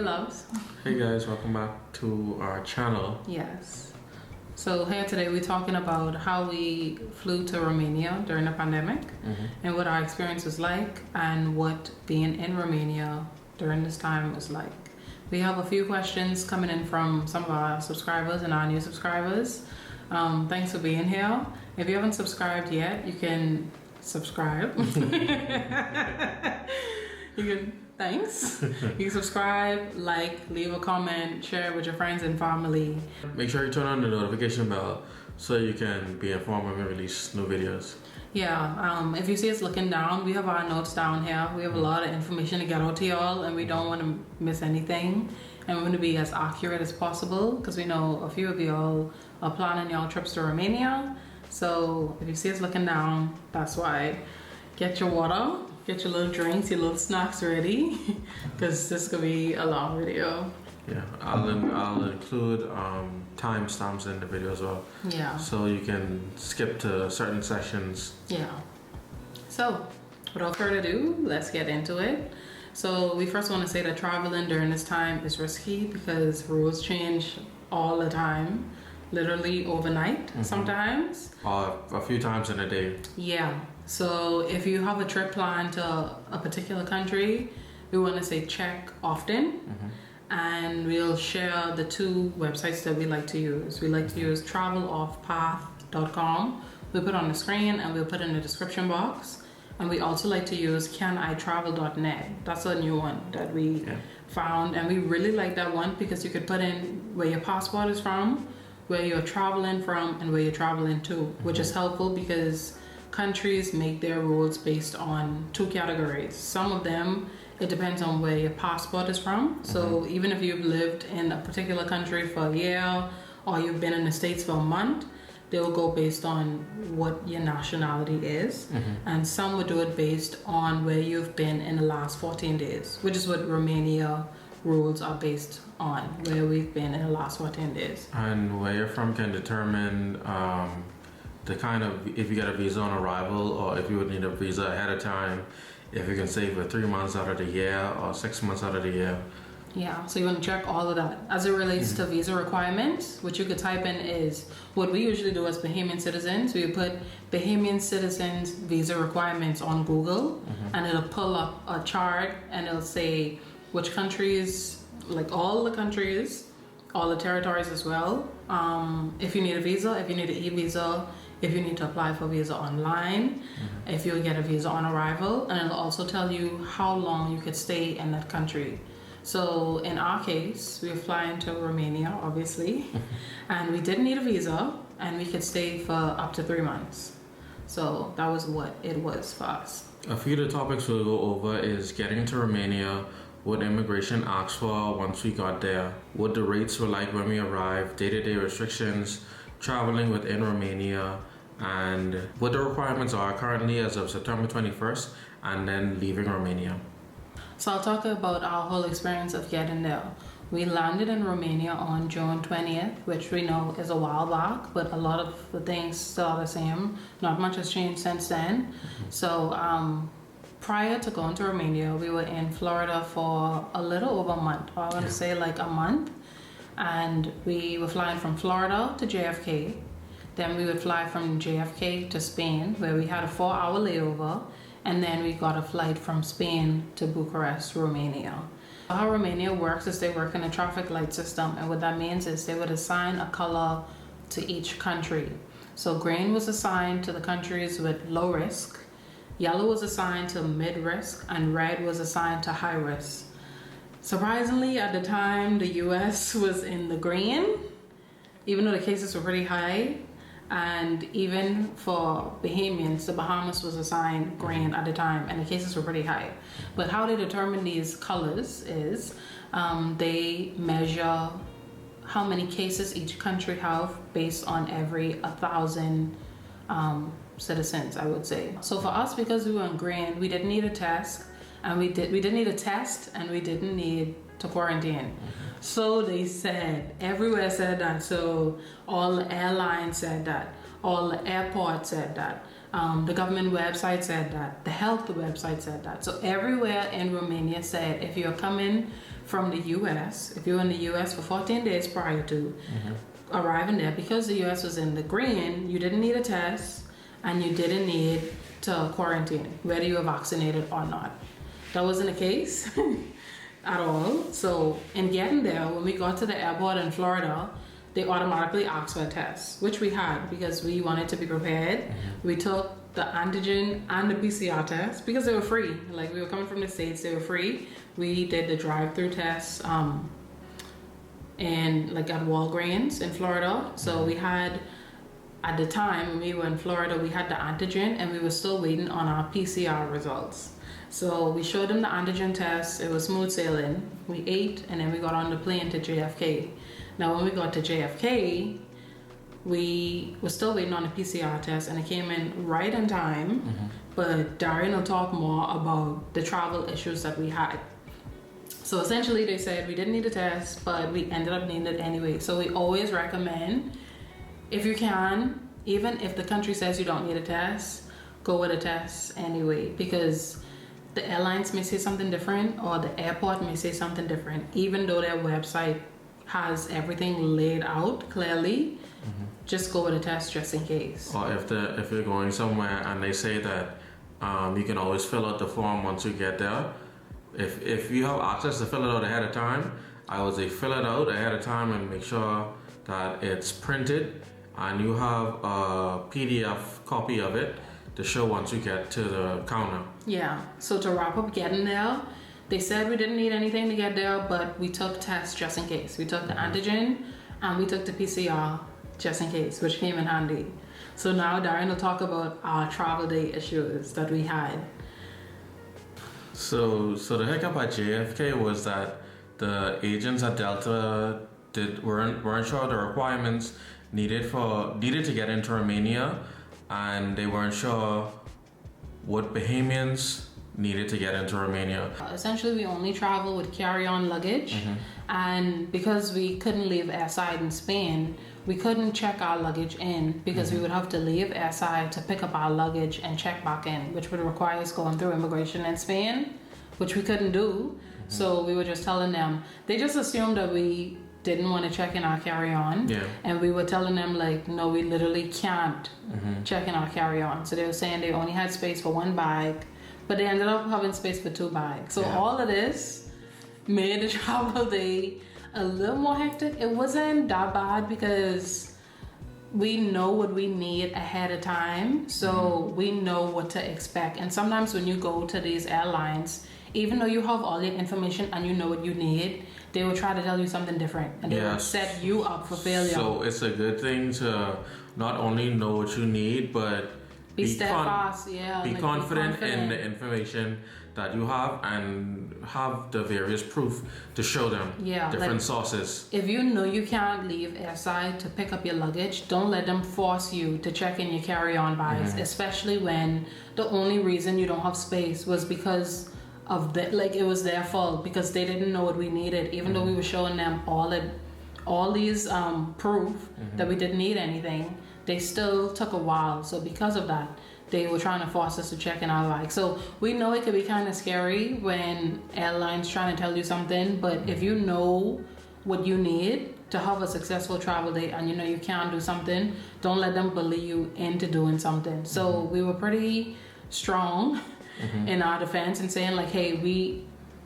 Hey loves. Hey guys, welcome back to our channel. Yes. So here today we're talking about how we flew to Romania during the pandemic and what our experience was like and what being in Romania during this time was like. We have a few questions coming in from some of our subscribers and our new subscribers. Thanks for being here. If you haven't subscribed yet, you can subscribe. Thanks. You can subscribe, like, leave a comment, share it with your friends and family. Make sure you turn on the notification bell so you can be informed when we release new videos. Yeah, if you see us looking down, we have our notes down here. We have a lot of information to get out to y'all and we don't want to miss anything. And we want to be as accurate as possible because we know a few of y'all are planning y'all trips to Romania. So if you see us looking down, that's why. Get your water. Get your little drinks, your little snacks ready, because this could be a long video. Yeah, I'll include timestamps in the video as well. Yeah. So you can skip to certain sections. Yeah. So, without further ado, let's get into it. So we first want to say that traveling during this time is risky because rules change all the time, literally overnight sometimes. A few times in a day. Yeah. So if you have a trip planned to a particular country, we want to say check often. And we'll share the two websites that we like to use. We like to use traveloffpath.com. We'll put on the screen and we'll put in the description box. And we also like to use canitravel.net. That's a new one that we found. And we really like that one because you could put in where your passport is from, where you're traveling from, and where you're traveling to, which is helpful because countries make their rules based on two categories. Some of them, it depends on where your passport is from. So even if you've lived in a particular country for a year or you've been in the States for a month, they'll go based on what your nationality is. And some will do it based on where you've been in the last 14 days, which is what Romania rules are based on, where we've been in the last 14 days. And where you're from can determine the kind of, if you get a visa on arrival or if you would need a visa ahead of time, if you can stay for 3 months out of the year or 6 months out of the year. Yeah, so you want to check all of that. As it relates to visa requirements, what you could type in is, what we usually do as Bahamian citizens, we put Bahamian citizens visa requirements on Google and it'll pull up a chart and it'll say which countries, like all the countries, all the territories as well. If you need a visa, if you need an e-visa, if you need to apply for a visa online, if you get a visa on arrival, and it'll also tell you how long you could stay in that country. So in our case, we were flying to Romania, obviously, and we didn't need a visa, and we could stay for up to 3 months. So that was what it was for us. A few of the topics we'll go over is getting to Romania, what immigration asks for once we got there, what the rates were like when we arrived, day-to-day restrictions, traveling within Romania, and what the requirements are currently as of September 21st, and then leaving Romania. So I'll talk about our whole experience of getting there. We landed in Romania on June 20th, which we know is a while back, but a lot of the things still are the same. Not much has changed since then. So prior to going to Romania, we were in Florida for a little over a month. I want to say like a month. And we were flying from Florida to JFK. Then we would fly from JFK to Spain, where we had a 4-hour layover. And then we got a flight from Spain to Bucharest, Romania. How Romania works is they work in a traffic light system. And what that means is they would assign a color to each country. So green was assigned to the countries with low risk. Yellow was assigned to mid-risk. And red was assigned to high risk. Surprisingly, at the time, the US was in the green, even though the cases were pretty high. And even for Bahamians, the Bahamas was assigned green at the time, and the cases were pretty high. But how they determine these colors is they measure how many cases each country have based on every 1,000 citizens, I would say. So for us, because we were in green, we didn't need a test, and we didn't need a test, and we didn't need to quarantine. So they said, everywhere said that. So all the airlines said that, all the airports said that, the government website said that, the health website said that. So everywhere in Romania said, if you're coming from the US, if you were in the US for 14 days prior to arriving there, because the US was in the green, you didn't need a test and you didn't need to quarantine, whether you were vaccinated or not. That wasn't the case at all. So in getting there, when we got to the airport in Florida, they automatically asked for a test, which we had because we wanted to be prepared. We took the antigen and the PCR test because they were free. Like, we were coming from the States, they were free. We did the drive-through test and like at Walgreens in Florida. So we had, at the time when we were in Florida, we had the antigen and we were still waiting on our PCR results. So we showed them the antigen test. It was smooth sailing. We ate and then we got on the plane to JFK. Now when we got to JFK, we were still waiting on the PCR test and it came in right in time. But Darian will talk more about the travel issues that we had. So essentially they said we didn't need a test, but we ended up needing it anyway. So we always recommend, if you can, even if the country says you don't need a test, go with a test anyway, because the airlines may say something different or the airport may say something different, even though their website has everything laid out clearly. Just go with a test just in case. Or if you're going somewhere and they say that you can always fill out the form once you get there. If you have access to fill it out ahead of time, I would say fill it out ahead of time and make sure that it's printed and you have a PDF copy of it to show once you get to the counter. Yeah, so to wrap up getting there, they said we didn't need anything to get there, but we took tests just in case. We took the antigen and we took the PCR just in case, which came in handy. So now Darren will talk about our travel day issues that we had. So the hiccup at JFK was that the agents at Delta weren't sure the requirements needed to get into Romania, and they weren't sure what Bahamians needed to get into Romania. Essentially, we only travel with carry-on luggage, and because we couldn't leave airside in Spain, we couldn't check our luggage in because we would have to leave airside to pick up our luggage and check back in, which would require us going through immigration in Spain, which we couldn't do. So we were just telling them, they just assumed that we didn't want to check in our carry-on, and we were telling them like, no, we literally can't check in our carry-on. So they were saying they only had space for one bag, but they ended up having space for two bags. So all of this made the travel day a little more hectic. It wasn't that bad because we know what we need ahead of time, so we know what to expect. And sometimes when you go to these airlines, even though you have all your information and you know what you need, they will try to tell you something different and they will set you up for failure. So it's a good thing to not only know what you need, but be steadfast, be confident in the information that you have and have the various proof to show them different sources. If you know you can't leave airside to pick up your luggage, don't let them force you to check in your carry-on bags, especially when the only reason you don't have space was because of it was their fault because they didn't know what we needed, even though we were showing them all these proof that we didn't need anything. They still took a while. So because of that, they were trying to force us to check in our bags. So we know it could be kind of scary when airlines trying to tell you something, but if you know what you need to have a successful travel day and you know you can't do something, don't let them bully you into doing something. So we were pretty strong in our defense and saying like, hey,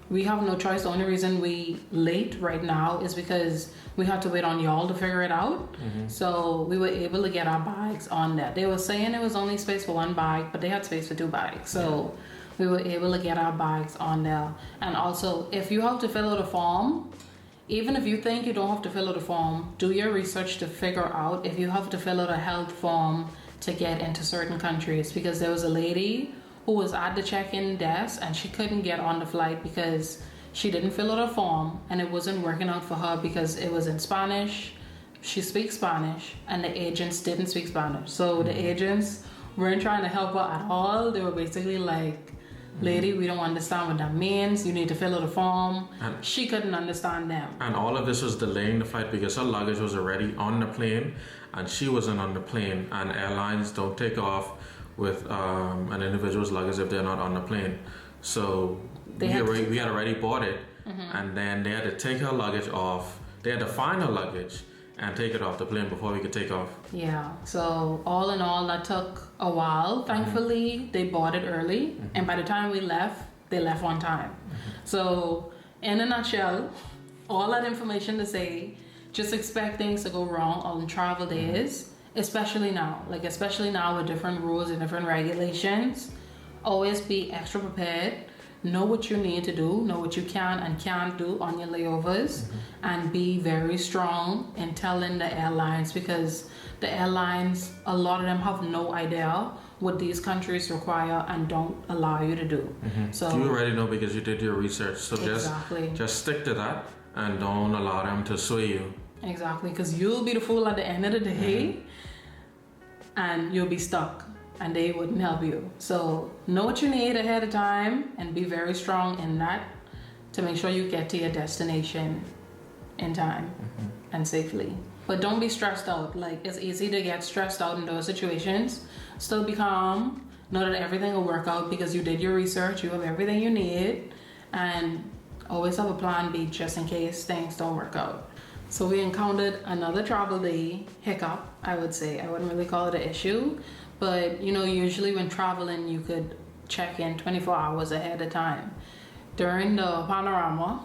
we have no choice. The only reason we late right now is because we had to wait on y'all to figure it out. So we were able to get our bags on that. They were saying it was only space for one bag, but they had space for two bags. So we were able to get our bags on there. And also, if you have to fill out a form, even if you think you don't have to fill out a form, do your research to figure out if you have to fill out a health form to get into certain countries. Because there was a lady who was at the check-in desk and she couldn't get on the flight because she didn't fill out a form and it wasn't working out for her because it was in Spanish. She speaks Spanish and the agents didn't speak Spanish. So the agents weren't trying to help her at all. They were basically like, lady, we don't understand what that means. You need to fill out a form. And she couldn't understand them. And all of this was delaying the flight because her luggage was already on the plane and she wasn't on the plane, and airlines don't take off with an individual's luggage if they're not on the plane. So we had already bought it and then they had to take her luggage off. They had to find her luggage and take it off the plane before we could take off. Yeah, so all in all, that took a while. Thankfully, they boarded early, and by the time we left, they left on time. So, in a nutshell, all that information to say, just expect things to go wrong on travel days, especially now. Like, especially now with different rules and different regulations. Always be extra prepared. Know what you need to do, know what you can and can't do on your layovers, and be very strong in telling the airlines, because the airlines, a lot of them have no idea what these countries require and don't allow you to do. So you already know because you did your research. So exactly. just stick to that and don't allow them to sway you. Exactly, because you'll be the fool at the end of the day, and you'll be stuck. And they wouldn't help you. So know what you need ahead of time and be very strong in that to make sure you get to your destination in time and safely. But don't be stressed out. Like, it's easy to get stressed out in those situations. Still be calm. Know that everything will work out because you did your research. You have everything you need. And always have a plan B just in case things don't work out. So we encountered another travel day hiccup, I would say. I wouldn't really call it an issue. But, you know, usually when traveling, you could check in 24 hours ahead of time. During the panorama,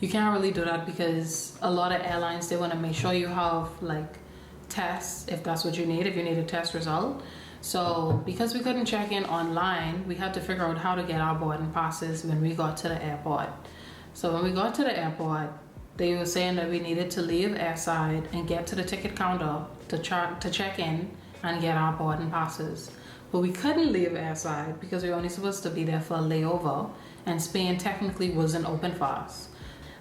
you can't really do that because a lot of airlines, they want to make sure you have, like, tests, if that's what you need, if you need a test result. So because we couldn't check in online, we had to figure out how to get our boarding passes when we got to the airport. So when we got to the airport, they were saying that we needed to leave airside and get to the ticket counter to check in and get our boarding passes. But we couldn't leave airside because we were only supposed to be there for a layover, and Spain technically wasn't open for us.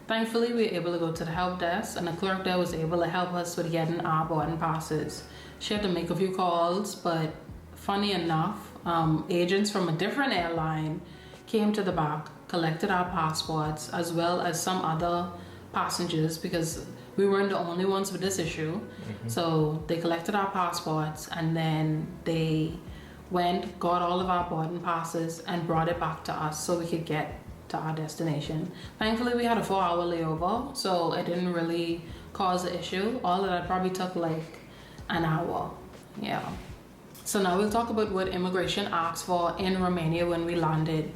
Thankfully, we were able to go to the help desk, and the clerk there was able to help us with getting our boarding passes. She had to make a few calls, but funny enough, agents from a different airline came to the back, collected our passports, as well as some other passengers, because we weren't the only ones with this issue. So they collected our passports, and then they went, got all of our boarding passes, and brought it back to us so we could get to our destination. Thankfully, we had a 4-hour layover, so it didn't really cause an issue. All of that probably took like an hour. Yeah. So now we'll talk about what immigration asked for in Romania when we landed.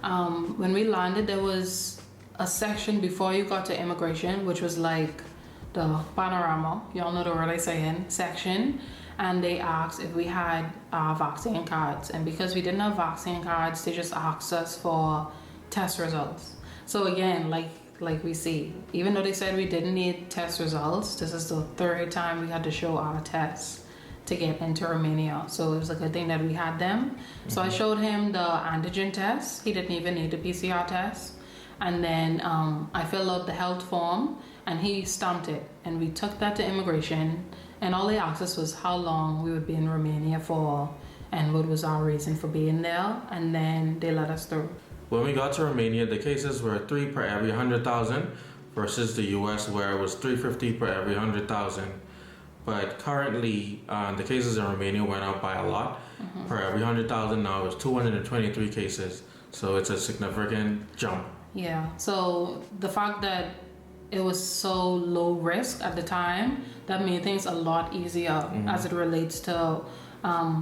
When we landed, there was a section before you got to immigration, which was like the panorama, y'all know the word I saying, section, and they asked if we had vaccine cards. And because we didn't have vaccine cards, they just asked us for test results. So again, like we see, even though they said we didn't need test results, this is the third time we had to show our tests to get into Romania. So it was a good thing that we had them. So I showed him the antigen test. He didn't even need the PCR test. And then I filled out the health form, and he stamped it, and we took that to immigration, and all they asked us was how long we would be in Romania for and what was our reason for being there, and then they let us through. When we got to Romania, the cases were 3 per every 100,000 versus the US where it was 350 per every 100,000. But currently, the cases in Romania went up by a lot. Per every 100,000 now it's 223 cases, so it's a significant jump. Yeah, so the fact that it was so low risk at the time, that made things a lot easier as it relates to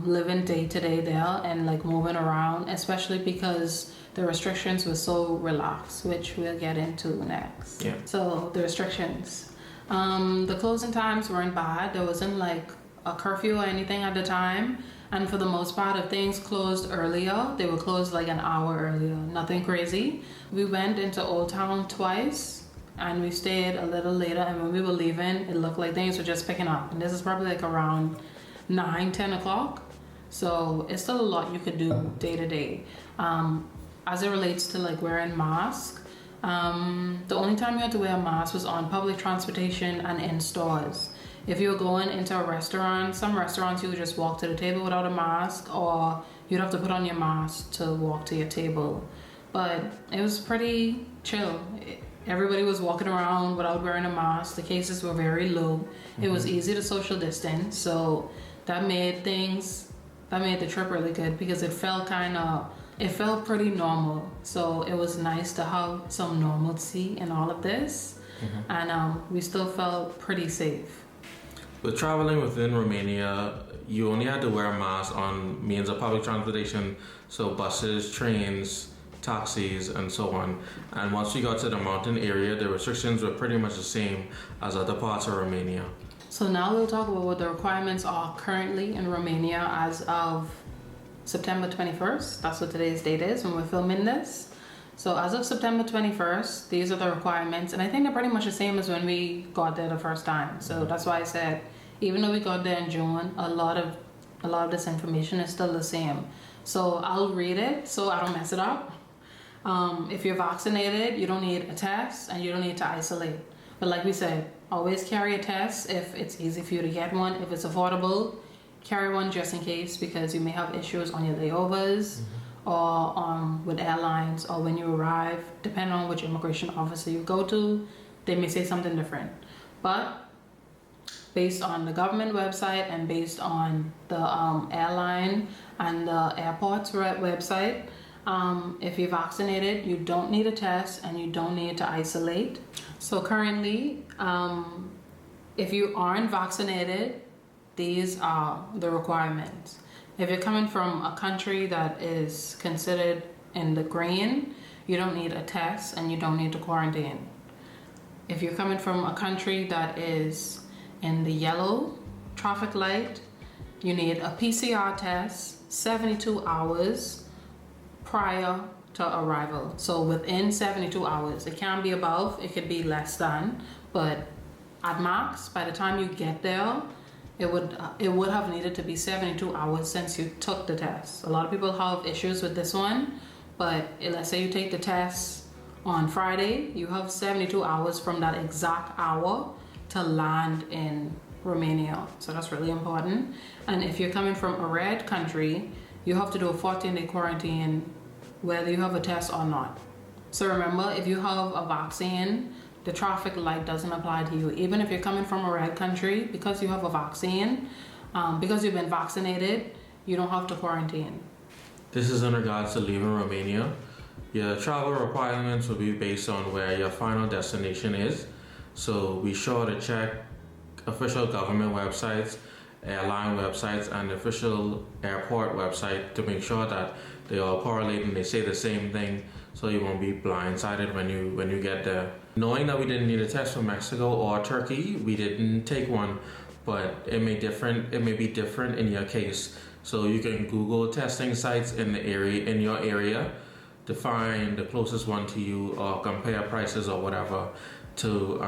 living day to day there and like moving around, especially because the restrictions were so relaxed, which we'll get into next. Yeah. So the restrictions, the closing times weren't bad. There wasn't like a curfew or anything at the time. And for the most part, if things closed earlier, they were closed like an hour earlier, nothing crazy. We went into Old Town twice, and we stayed a little later, and when we were leaving, it looked like things were just picking up. And this is probably like around 9-10 o'clock. So it's still a lot you could do day to day. As it relates to like wearing masks, the only time you had to wear a mask was on public transportation and in stores. If you were going into a restaurant, some restaurants you would just walk to the table without a mask, or you'd have to put on your mask to walk to your table. But it was pretty chill. Everybody was walking around without wearing a mask. The cases were very low. It was easy to social distance, so that made the trip really good because it felt kind of it felt pretty normal. So it was nice to have some normalcy in all of this. And we still felt pretty safe. With traveling within Romania, you only had to wear a mask on means of public transportation, so buses, trains, taxis, and so on. And once we got to the mountain area, the restrictions were pretty much the same as other parts of Romania. So now we'll talk about what the requirements are currently in Romania as of September 21st. That's what today's date is when we're filming this. So as of September 21st, these are the requirements. And I think they're pretty much the same as when we got there the first time. So that's why I said, even though we got there in June, a lot of this information is still the same. So I'll read it so I don't mess it up. If you're vaccinated, you don't need a test and you don't need to isolate. But like we said, always carry a test if it's easy for you to get one. If it's affordable, carry one just in case, because you may have issues on your layovers or with airlines, or when you arrive, depending on which immigration officer you go to, they may say something different. But based on the government website and based on the airline and the airport's website, if you're vaccinated, you don't need a test and you don't need to isolate. So currently, if you aren't vaccinated, these are the requirements. If you're coming from a country that is considered in the green, you don't need a test and you don't need to quarantine. If you're coming from a country that is in the yellow traffic light, you need a PCR test 72 hours prior to arrival. So within 72 hours. It can be above, it could be less than, but at max, by the time you get there, it would have needed to be 72 hours since you took the test. A lot of people have issues with this one, but let's say you take the test on Friday, you have 72 hours from that exact hour to land in Romania. So that's really important. And if you're coming from a red country, you have to do a 14-day quarantine whether you have a test or not. So remember, if you have a vaccine, the traffic light doesn't apply to you. Even if you're coming from a red country, because you have a vaccine, because you've been vaccinated, you don't have to quarantine. This is in regards to leaving Romania. Your travel requirements will be based on where your final destination is. So be sure to check official government websites, airline websites, and official airport website to make sure that they all correlate and they say the same thing, so you won't be blindsided when you get there. Knowing that we didn't need a test for Mexico or Turkey, we didn't take one, but it may be different in your case. So you can Google testing sites in your area to find the closest one to you, or compare prices or whatever to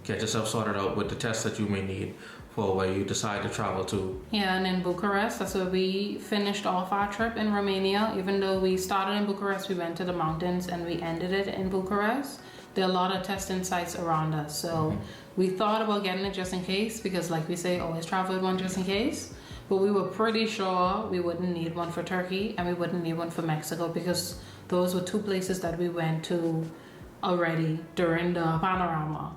get yourself sorted out with the tests that you may need for where you decide to travel to. Yeah, and in Bucharest, that's where we finished off our trip in Romania. Even though we started in Bucharest, we went to the mountains and we ended it in Bucharest. There are a lot of testing sites around us. So we thought about getting it just in case, because like we say, always travel with one just in case. But we were pretty sure we wouldn't need one for Turkey and we wouldn't need one for Mexico, because those were two places that we went to already during the panorama.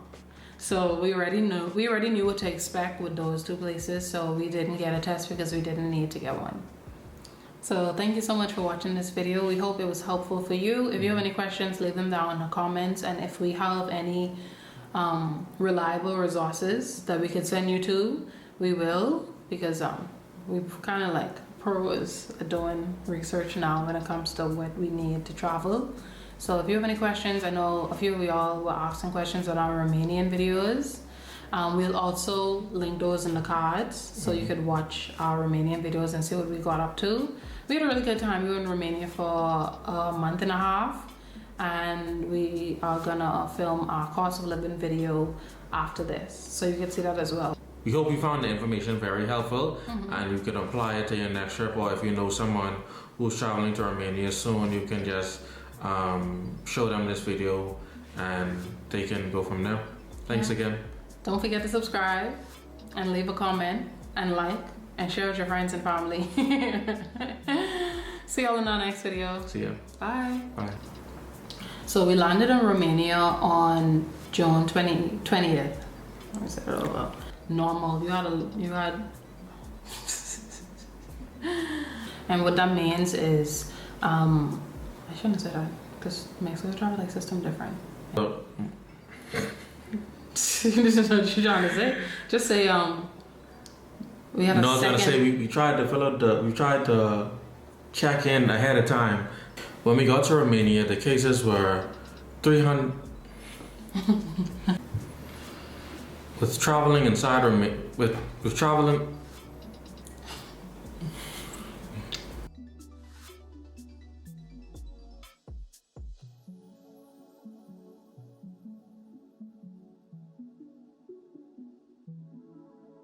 So we already knew what to expect with those two places, so we didn't get a test because we didn't need to get one. So thank you so much for watching this video. We hope it was helpful for you. If you have any questions, leave them down in the comments, and if we have any reliable resources that we could send you to, we will, because we've kind of like pros at doing research now when it comes to what we need to travel. So if you have any questions, I know a few of y'all were asking questions on our Romanian videos. We'll also link those in the cards so you could watch our Romanian videos and see what we got up to. We had a really good time. We were in Romania for a month and a half, and we are gonna film our cost of living video after this, so you can see that as well. We hope you found the information very helpful and you can apply it to your next trip, or if you know someone who's traveling to Romania soon, you can just show them this video and they can go from there. Thanks again. Don't forget to subscribe and leave a comment and like and share with your friends and family. See y'all in our next video. See ya. Bye. Bye. So we landed in Romania on June 20th. Let me say it over. Normal. And what that means is, I shouldn't say that because Mexico's traffic system different. This is what you're trying to say. Just say, we have No, I a was gonna second. say we tried to fill out we tried to check in ahead of time. When we got to Romania, the cases were 300. With traveling inside with traveling